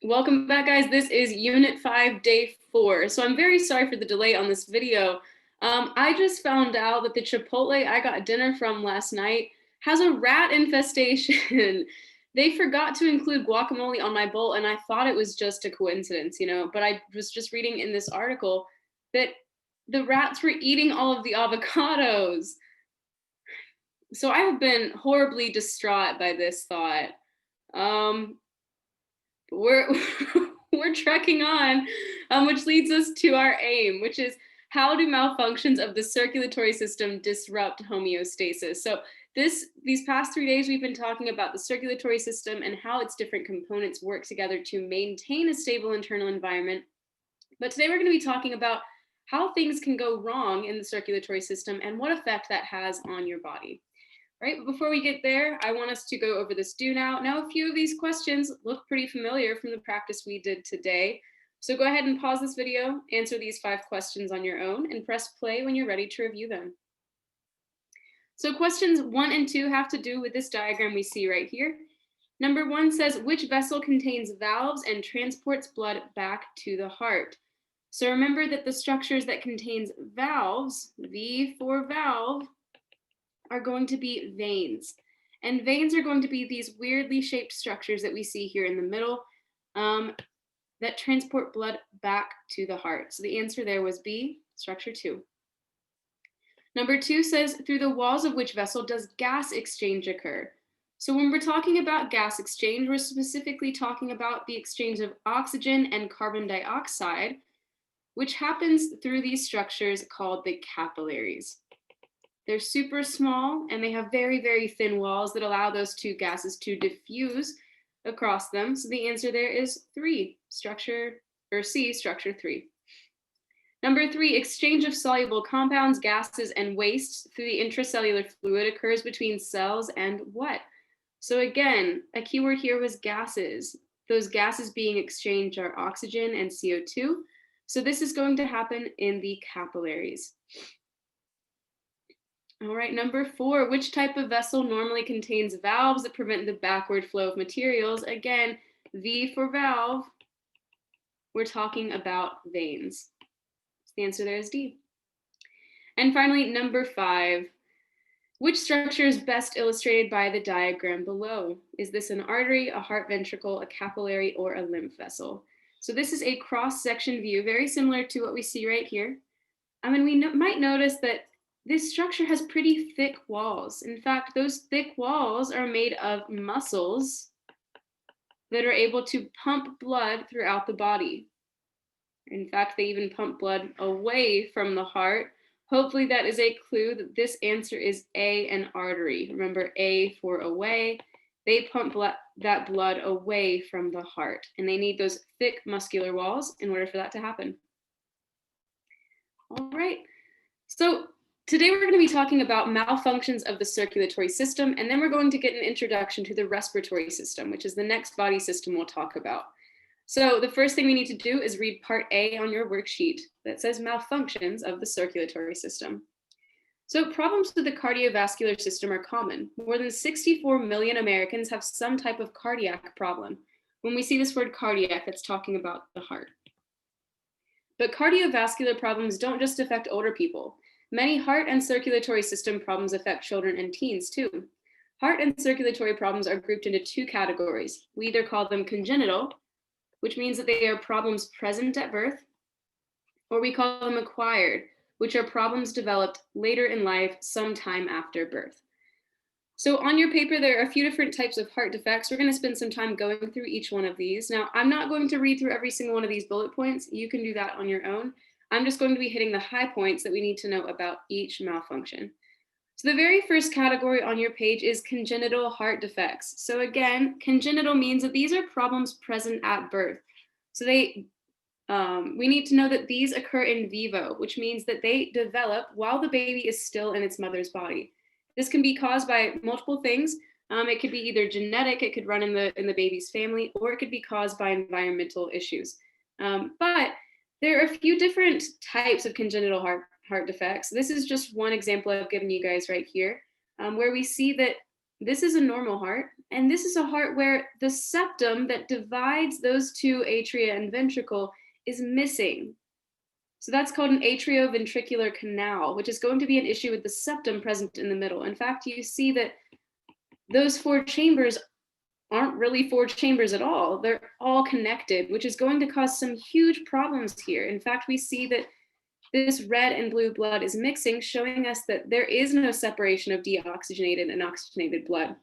Welcome back, guys. This is Unit 5, Day 4. So I'm very sorry for the delay on this video. I just found out that the Chipotle I got dinner from last night has a rat infestation. They forgot to include guacamole on my bowl, and I thought it was just a coincidence, but I was just reading in this article that the rats were eating all of the avocados. So I have been horribly distraught by this thought. We're we're trekking on, which leads us to our aim, which is how do malfunctions of the circulatory system disrupt homeostasis? So these past 3 days, we've been talking about the circulatory system and how its different components work together to maintain a stable internal environment. But today we're going to be talking about how things can go wrong in the circulatory system and what effect that has on your body. Right, but before we get there, I want us to go over this do now. Now, a few of these questions look pretty familiar from the practice we did today. So go ahead and pause this video, answer these 5 questions on your own, and press play when you're ready to review them. So questions 1 and 2 have to do with this diagram we see right here. Number 1 says, which vessel contains valves and transports blood back to the heart? So remember that the structures that contains valves, V for valve, are going to be veins. And veins are going to be these weirdly shaped structures that we see here in the middle that transport blood back to the heart. So the answer there was B, structure 2. Number 2 says, through the walls of which vessel does gas exchange occur? So when we're talking about gas exchange, we're specifically talking about the exchange of oxygen and carbon dioxide, which happens through these structures called the capillaries. They're super small and they have very, very thin walls that allow those two gases to diffuse across them. So the answer there is 3, structure, or C, structure 3. Number 3, exchange of soluble compounds, gases, and wastes through the intracellular fluid occurs between cells and what? So again, a keyword here was gases. Those gases being exchanged are oxygen and CO2. So this is going to happen in the capillaries. All right, number 4, which type of vessel normally contains valves that prevent the backward flow of materials? Again, V for valve, we're talking about veins. So the answer there is D. And finally, number 5, which structure is best illustrated by the diagram below? Is this an artery, a heart ventricle, a capillary, or a lymph vessel? So this is a cross-section view, very similar to what we see right here. We might notice that this structure has pretty thick walls. In fact, those thick walls are made of muscles that are able to pump blood throughout the body. In fact, they even pump blood away from the heart. Hopefully that is a clue that this answer is A, an artery. Remember, A for away. They pump that blood away from the heart, and they need those thick muscular walls in order for that to happen. All right, so today we're going to be talking about malfunctions of the circulatory system, and then we're going to get an introduction to the respiratory system, which is the next body system we'll talk about. So the first thing we need to do is read part A on your worksheet that says malfunctions of the circulatory system. So problems with the cardiovascular system are common. More than 64 million Americans have some type of cardiac problem. When we see this word cardiac, that's talking about the heart. But cardiovascular problems don't just affect older people. Many heart and circulatory system problems affect children and teens too. Heart and circulatory problems are grouped into 2 categories. We either call them congenital, which means that they are problems present at birth, or we call them acquired, which are problems developed later in life, sometime after birth. So on your paper, there are a few different types of heart defects. We're going to spend some time going through each one of these. Now, I'm not going to read through every single one of these bullet points. You can do that on your own. I'm just going to be hitting the high points that we need to know about each malfunction. So the very first category on your page is congenital heart defects. So again, congenital means that these are problems present at birth. So we need to know that these occur in vivo, which means that they develop while the baby is still in its mother's body. This can be caused by multiple things. It could be either genetic, it could run in the baby's family, or it could be caused by environmental issues. But there are a few different types of congenital heart defects. This is just one example I've given you guys right here, where we see that This is a normal heart, and this is a heart where the septum that divides those two atria and ventricle is missing. So that's called an atrioventricular canal, which is going to be an issue with the septum present in the middle. In fact, you see that those four chambers aren't really four chambers at all. They're all connected, which is going to cause some huge problems here. In fact, we see that this red and blue blood is mixing, showing us that there is no separation of deoxygenated and oxygenated blood.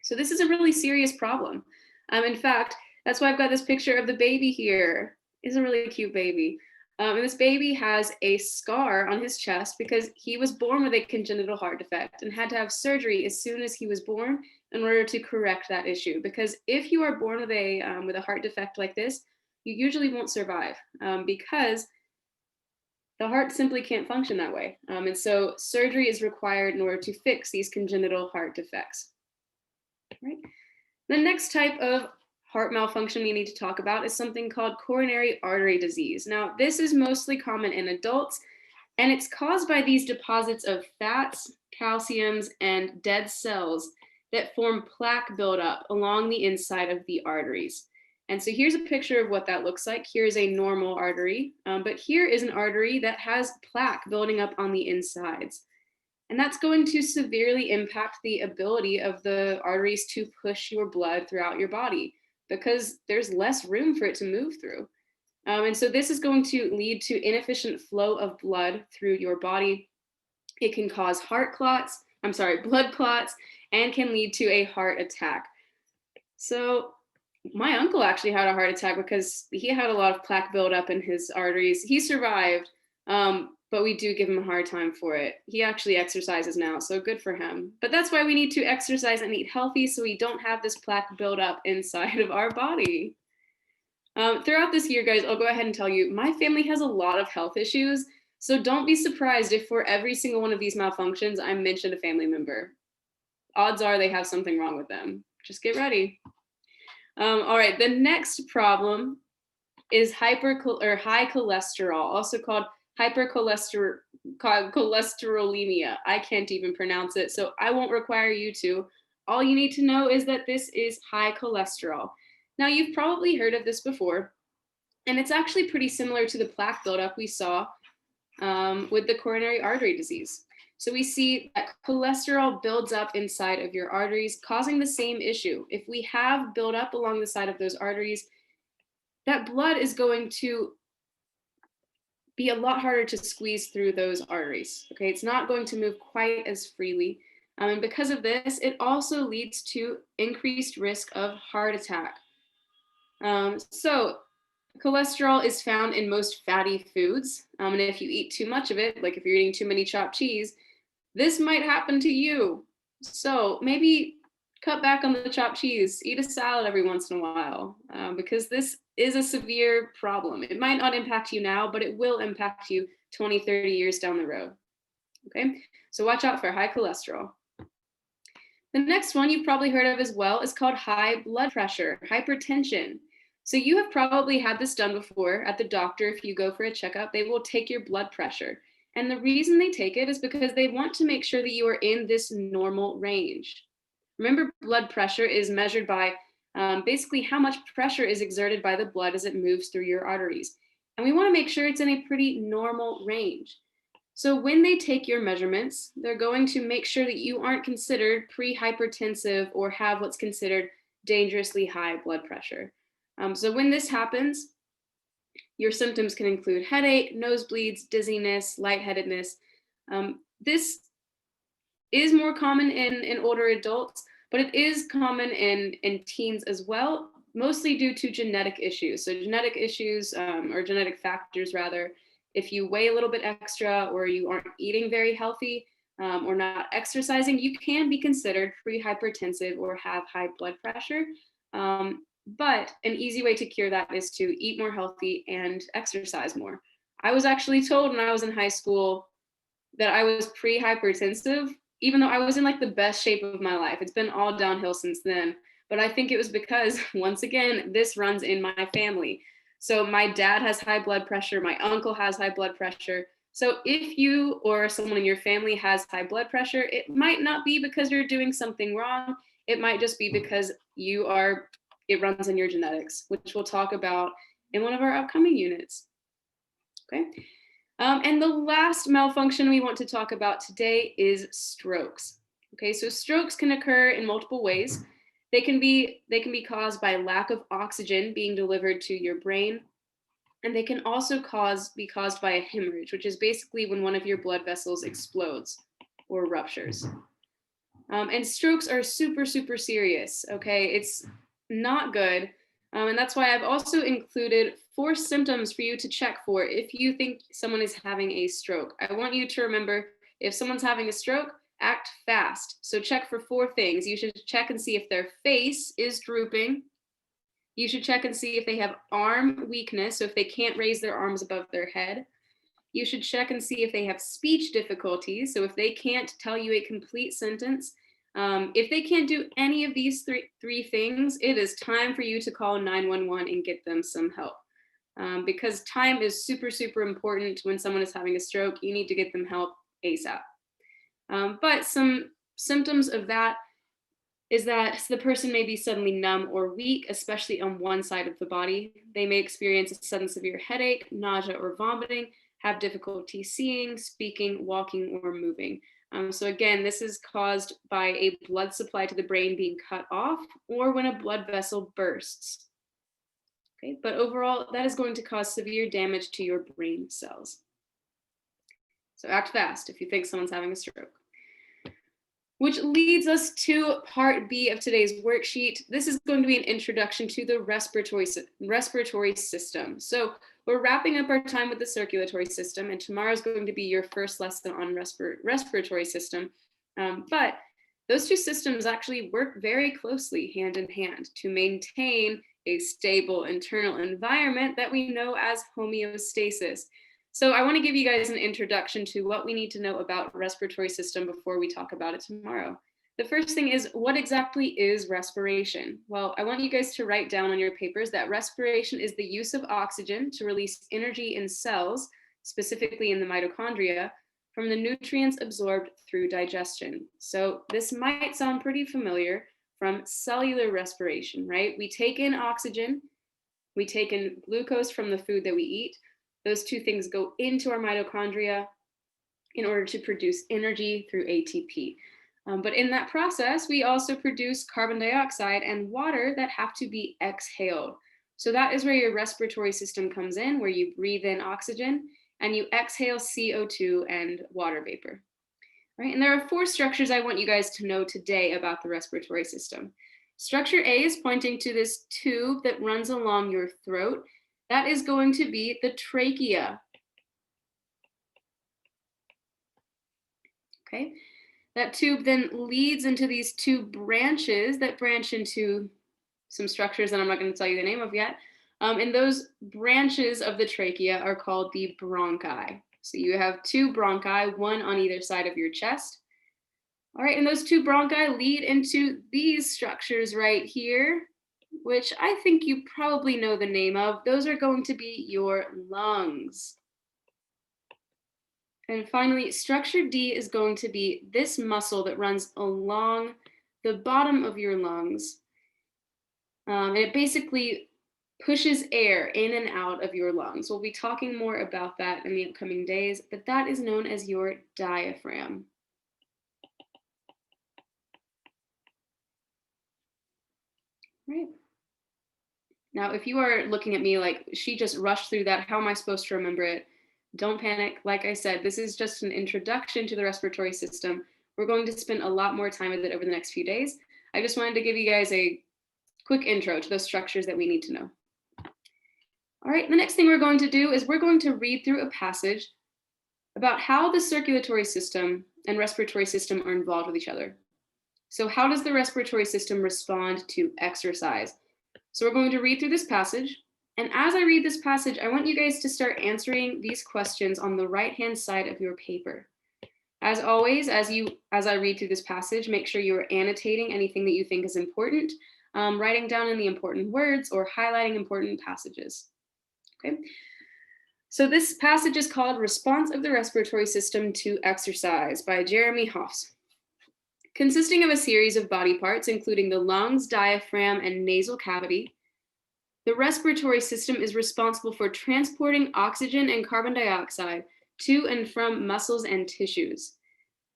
So this is a really serious problem. In fact, that's why I've got this picture of the baby here. It's a really cute baby. And this baby has a scar on his chest because he was born with a congenital heart defect and had to have surgery as soon as he was born in order to correct that issue. Because if you are born with a heart defect like this, you usually won't survive because the heart simply can't function that way. And so surgery is required in order to fix these congenital heart defects. Right? The next type of heart malfunction we need to talk about is something called coronary artery disease. Now, this is mostly common in adults, and it's caused by these deposits of fats, calciums, and dead cells that form plaque buildup along the inside of the arteries. And so here's a picture of what that looks like. Here's a normal artery, but here is an artery that has plaque building up on the insides. And that's going to severely impact the ability of the arteries to push your blood throughout your body because there's less room for it to move through. And so this is going to lead to inefficient flow of blood through your body. It can cause blood clots, and can lead to a heart attack. So my uncle actually had a heart attack because he had a lot of plaque buildup in his arteries. He survived, but we do give him a hard time for it. He actually exercises now, so good for him. But that's why we need to exercise and eat healthy so we don't have this plaque buildup inside of our body. Throughout this year, guys, I'll go ahead and tell you, my family has a lot of health issues, so don't be surprised if for every single one of these malfunctions, I mentioned a family member. Odds are they have something wrong with them. Just get ready. All right, the next problem is high cholesterol, also called hypercholesterolemia. I can't even pronounce it, so I won't require you to. All you need to know is that this is high cholesterol. Now, you've probably heard of this before, and it's actually pretty similar to the plaque buildup we saw with the coronary artery disease. So we see that cholesterol builds up inside of your arteries, causing the same issue. If we have buildup along the side of those arteries, that blood is going to be a lot harder to squeeze through those arteries. Okay, it's not going to move quite as freely. And because of this, it also leads to increased risk of heart attack. So cholesterol is found in most fatty foods. And if you eat too much of it, like if you're eating too many chopped cheese, this might happen to you. So maybe cut back on the chopped cheese, eat a salad every once in a while, because this is a severe problem. It might not impact you now, but it will impact you 20, 30 years down the road. Okay, so watch out for high cholesterol. The next one you've probably heard of as well is called high blood pressure, hypertension. So you have probably had this done before at the doctor. If you go for a checkup, they will take your blood pressure. And the reason they take it is because they want to make sure that you are in this normal range. Remember, blood pressure is measured by basically how much pressure is exerted by the blood as it moves through your arteries. And we want to make sure it's in a pretty normal range. So when they take your measurements, they're going to make sure that you aren't considered pre-hypertensive or have what's considered dangerously high blood pressure. So when this happens, your symptoms can include headache, nosebleeds, dizziness, lightheadedness. This is more common in older adults, but it is common in teens as well, mostly due to genetic issues. So genetic issues, or genetic factors rather, if you weigh a little bit extra or you aren't eating very healthy or not exercising, you can be considered pre-hypertensive or have high blood pressure. But an easy way to cure that is to eat more healthy and exercise more. I was actually told when I was in high school that I was pre-hypertensive, even though I was in like the best shape of my life. It's been all downhill since then. But I think it was because, once again, this runs in my family. So my dad has high blood pressure. My uncle has high blood pressure. So if you or someone in your family has high blood pressure, it might not be because you're doing something wrong. It might just be because it runs in your genetics, which we'll talk about in one of our upcoming units. Okay. And the last malfunction we want to talk about today is strokes. Okay, so strokes can occur in multiple ways. They can be caused by lack of oxygen being delivered to your brain, and they can also be caused by a hemorrhage, which is basically when one of your blood vessels explodes or ruptures. And strokes are super, super serious. Okay, it's not good. And that's why I've also included 4 symptoms for you to check for if you think someone is having a stroke. I want you to remember, if someone's having a stroke, act fast. So check for 4 things. You should check and see if their face is drooping. You should check and see if they have arm weakness, so if they can't raise their arms above their head. You should check and see if they have speech difficulties, so if they can't tell you a complete sentence. If they can't do any of these three things, it is time for you to call 911 and get them some help. Because time is super, super important when someone is having a stroke. You need to get them help ASAP. But some symptoms of that is that the person may be suddenly numb or weak, especially on one side of the body. They may experience a sudden severe headache, nausea, or vomiting, have difficulty seeing, speaking, walking, or moving. So again, this is caused by a blood supply to the brain being cut off or when a blood vessel bursts. Okay, but overall, that is going to cause severe damage to your brain cells. So act fast if you think someone's having a stroke. Which leads us to part B of today's worksheet. This is going to be an introduction to the respiratory system. So we're wrapping up our time with the circulatory system, and tomorrow is going to be your first lesson on respiratory system. But those 2 systems actually work very closely hand in hand to maintain a stable internal environment that we know as homeostasis. So I want to give you guys an introduction to what we need to know about respiratory system before we talk about it tomorrow. The first thing is, what exactly is respiration? Well, I want you guys to write down on your papers that respiration is the use of oxygen to release energy in cells, specifically in the mitochondria, from the nutrients absorbed through digestion. So this might sound pretty familiar from cellular respiration, right? We take in oxygen, we take in glucose from the food that we eat. Those 2 things go into our mitochondria in order to produce energy through ATP. But in that process, we also produce carbon dioxide and water that have to be exhaled. So that is where your respiratory system comes in, where you breathe in oxygen and you exhale CO2 and water vapor. Right? And there are 4 structures I want you guys to know today about the respiratory system. Structure A is pointing to this tube that runs along your throat. That is going to be the trachea. Okay, that tube then leads into these 2 branches that branch into some structures that I'm not going to tell you the name of yet. And those branches of the trachea are called the bronchi. So you have 2 bronchi, one on either side of your chest. All right, and those 2 bronchi lead into these structures right here, which I think you probably know the name of. Those are going to be your lungs. And finally, structure D is going to be this muscle that runs along the bottom of your lungs. And it basically pushes air in and out of your lungs. We'll be talking more about that in the upcoming days, but that is known as your diaphragm. Right. Now, if you are looking at me like she just rushed through that, how am I supposed to remember it? Don't panic. Like I said, this is just an introduction to the respiratory system. We're going to spend a lot more time with it over the next few days. I just wanted to give you guys a quick intro to those structures that we need to know. All right, the next thing we're going to do is we're going to read through a passage about how the circulatory system and respiratory system are involved with each other. So how does the respiratory system respond to exercise? So we're going to read through this passage. And as I read this passage, I want you guys to start answering these questions on the right-hand side of your paper. As always, as I read through this passage, make sure you are annotating anything that you think is important, writing down any important words or highlighting important passages. Okay. So this passage is called Response of the Respiratory System to Exercise by Jeremy Hoffs. Consisting of a series of body parts, including the lungs, diaphragm, and nasal cavity, the respiratory system is responsible for transporting oxygen and carbon dioxide to and from muscles and tissues.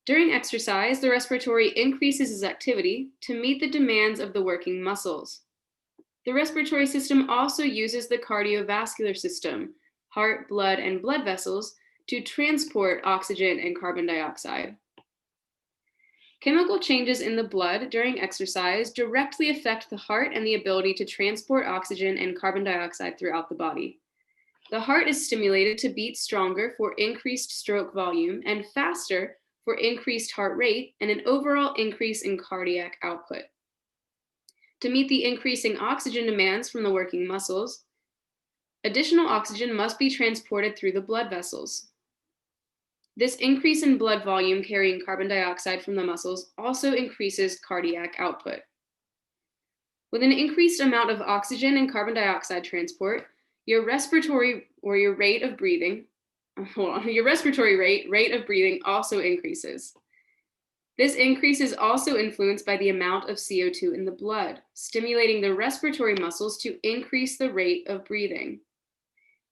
During exercise, the respiratory increases its activity to meet the demands of the working muscles. The respiratory system also uses the cardiovascular system, heart, blood, and blood vessels, to transport oxygen and carbon dioxide. Chemical changes in the blood during exercise directly affect the heart and the ability to transport oxygen and carbon dioxide throughout the body. The heart is stimulated to beat stronger for increased stroke volume and faster for increased heart rate and an overall increase in cardiac output. To meet the increasing oxygen demands from the working muscles, additional oxygen must be transported through the blood vessels. This increase in blood volume carrying carbon dioxide from the muscles also increases cardiac output. With an increased amount of oxygen and carbon dioxide transport, your respiratory rate of breathing also increases. This increase is also influenced by the amount of CO2 in the blood, stimulating the respiratory muscles to increase the rate of breathing.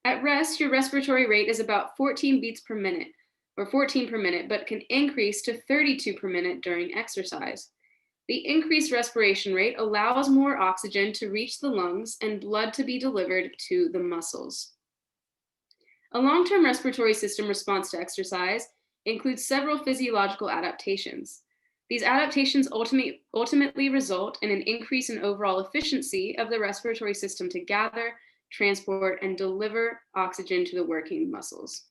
At rest, your respiratory rate is about 14 beats per minute, or 14 per minute, but can increase to 32 per minute during exercise. The increased respiration rate allows more oxygen to reach the lungs and blood to be delivered to the muscles. A long-term respiratory system response to exercise includes several physiological adaptations. These adaptations ultimately result in an increase in overall efficiency of the respiratory system to gather, transport, and deliver oxygen to the working muscles.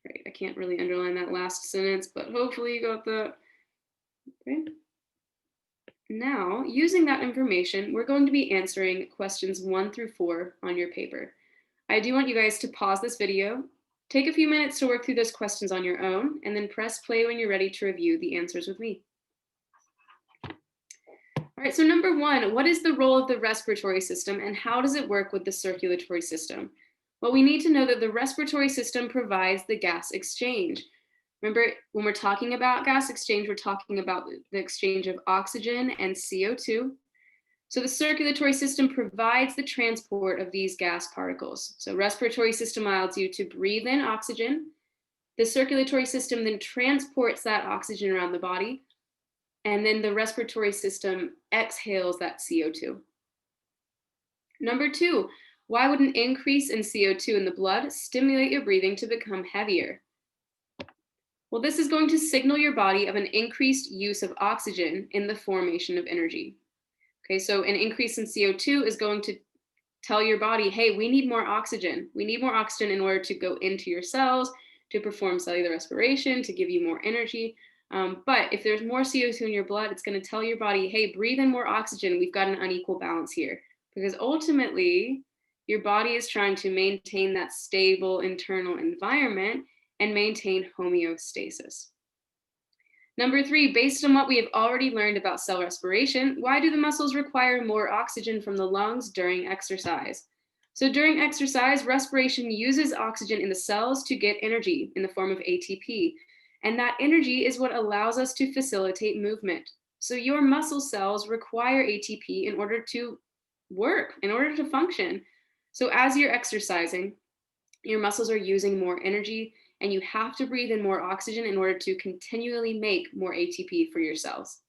Great, I can't really underline that last sentence, but hopefully you got that. Okay. Now, using that information, we're going to be answering questions 1 through 4 on your paper. I do want you guys to pause this video, take a few minutes to work through those questions on your own, and then press play when you're ready to review the answers with me. All right, so number 1, what is the role of the respiratory system and how does it work with the circulatory system? Well, we need to know that the respiratory system provides the gas exchange. Remember, when we're talking about gas exchange, we're talking about the exchange of oxygen and CO2. So the circulatory system provides the transport of these gas particles. So respiratory system allows you to breathe in oxygen. The circulatory system then transports that oxygen around the body. And then the respiratory system exhales that CO2. Number 2, why would an increase in CO2 in the blood stimulate your breathing to become heavier? Well, this is going to signal your body of an increased use of oxygen in the formation of energy. Okay, so an increase in CO2 is going to tell your body, hey, we need more oxygen. We need more oxygen in order to go into your cells, to perform cellular respiration, to give you more energy. But if there's more CO2 in your blood, it's going to tell your body, hey, breathe in more oxygen. We've got an unequal balance here. Because ultimately, your body is trying to maintain that stable internal environment and maintain homeostasis. Number 3, based on what we have already learned about cell respiration, why do the muscles require more oxygen from the lungs during exercise? So during exercise, respiration uses oxygen in the cells to get energy in the form of ATP. And that energy is what allows us to facilitate movement. So your muscle cells require ATP in order to work, in order to function. So as you're exercising, your muscles are using more energy and you have to breathe in more oxygen in order to continually make more ATP for your cells.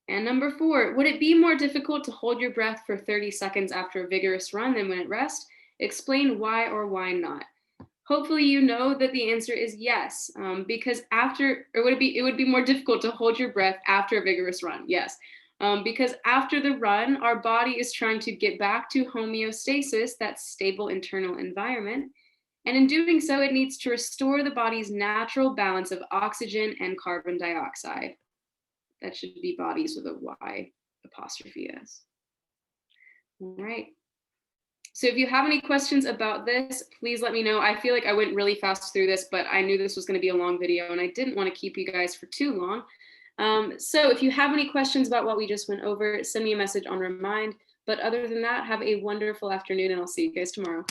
And number 4, would it be more difficult to hold your breath for 30 seconds after a vigorous run than when at rest? Explain why or why not. Hopefully you know that the answer is yes, because it would be more difficult to hold your breath after a vigorous run, yes. Because after the run, our body is trying to get back to homeostasis, that stable internal environment. And in doing so, it needs to restore the body's natural balance of oxygen and carbon dioxide. That should be bodies with a Y apostrophe S. All right. So if you have any questions about this, please let me know. I feel like I went really fast through this, but I knew this was going to be a long video and I didn't want to keep you guys for too long. So if you have any questions about what we just went over, send me a message on Remind. But other than that, have a wonderful afternoon and I'll see you guys tomorrow.